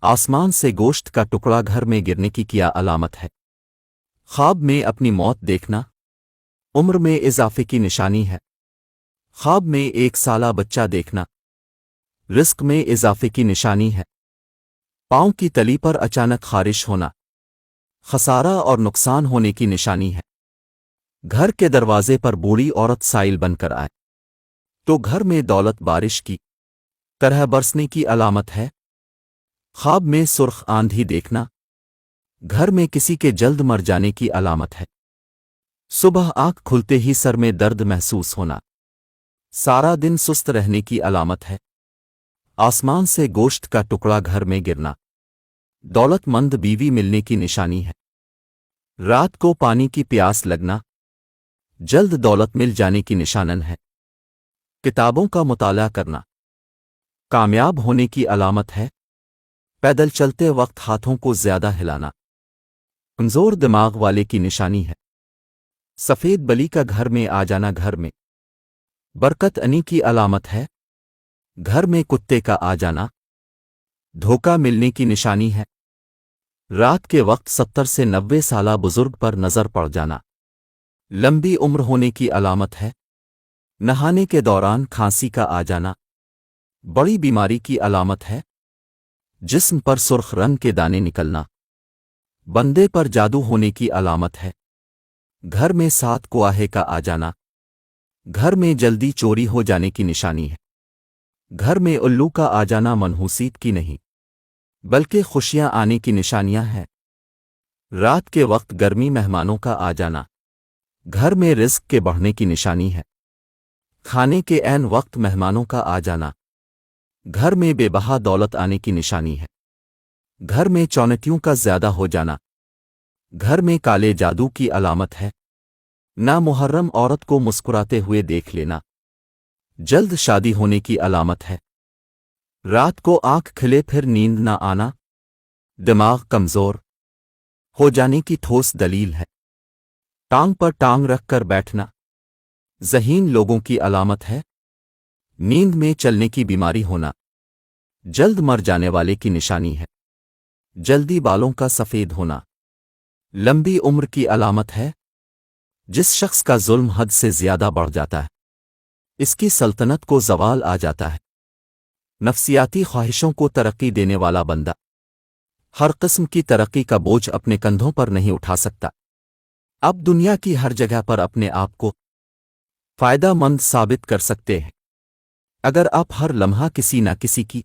آسمان سے گوشت کا ٹکڑا گھر میں گرنے کی کیا علامت ہے؟ خواب میں اپنی موت دیکھنا عمر میں اضافے کی نشانی ہے۔ خواب میں 1 سالہ بچہ دیکھنا رزق میں اضافے کی نشانی ہے۔ پاؤں کی تلی پر اچانک خارش ہونا خسارہ اور نقصان ہونے کی نشانی ہے۔ گھر کے دروازے پر بوڑھی عورت سائل بن کر آئے تو گھر میں دولت بارش کی طرح برسنے کی علامت ہے۔ خواب میں سرخ آندھی دیکھنا گھر میں کسی کے جلد مر جانے کی علامت ہے۔ صبح آنکھ کھلتے ہی سر میں درد محسوس ہونا سارا دن سست رہنے کی علامت ہے۔ آسمان سے گوشت کا ٹکڑا گھر میں گرنا دولت مند بیوی ملنے کی نشانی ہے۔ رات کو پانی کی پیاس لگنا جلد دولت مل جانے کی نشانن ہے۔ کتابوں کا مطالعہ کرنا کامیاب ہونے کی علامت ہے۔ پیدل چلتے وقت ہاتھوں کو زیادہ ہلانا کمزور دماغ والے کی نشانی ہے۔ سفید بلی کا گھر میں آ جانا گھر میں برکت انی کی علامت ہے۔ گھر میں کتے کا آ جانا دھوکہ ملنے کی نشانی ہے۔ رات کے وقت 70 سے 90 سالہ بزرگ پر نظر پڑ جانا لمبی عمر ہونے کی علامت ہے۔ نہانے کے دوران کھانسی کا آ جانا بڑی بیماری کی علامت ہے۔ جسم پر سرخ رنگ کے دانے نکلنا بندے پر جادو ہونے کی علامت ہے۔ گھر میں 7 کوآہے کا آ جانا گھر میں جلدی چوری ہو جانے کی نشانی ہے۔ گھر میں الو کا آ جانا منحوسیت کی نہیں بلکہ خوشیاں آنے کی نشانیاں ہیں۔ رات کے وقت گرمی مہمانوں کا آ جانا گھر میں رزق کے بڑھنے کی نشانی ہے۔ کھانے کے عین وقت مہمانوں کا آ جانا گھر میں بے بہا دولت آنے کی نشانی ہے۔ گھر میں چونٹیوں کا زیادہ ہو جانا گھر میں کالے جادو کی علامت ہے۔ نامحرم عورت کو مسکراتے ہوئے دیکھ لینا جلد شادی ہونے کی علامت ہے۔ رات کو آنکھ کھلے پھر نیند نہ آنا دماغ کمزور ہو جانے کی ٹھوس دلیل ہے۔ ٹانگ پر ٹانگ رکھ کر بیٹھنا ذہین لوگوں کی علامت ہے۔ نیند میں چلنے کی بیماری ہونا جلد مر جانے والے کی نشانی ہے۔ جلدی بالوں کا سفید ہونا لمبی عمر کی علامت ہے۔ جس شخص کا ظلم حد سے زیادہ بڑھ جاتا ہے اس کی سلطنت کو زوال آ جاتا ہے۔ نفسیاتی خواہشوں کو ترقی دینے والا بندہ ہر قسم کی ترقی کا بوجھ اپنے کندھوں پر نہیں اٹھا سکتا۔ اب دنیا کی ہر جگہ پر اپنے آپ کو فائدہ مند ثابت کر سکتے ہیں اگر آپ ہر لمحہ کسی نہ کسی کی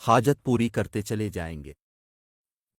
حاجت پوری کرتے چلے جائیں گے۔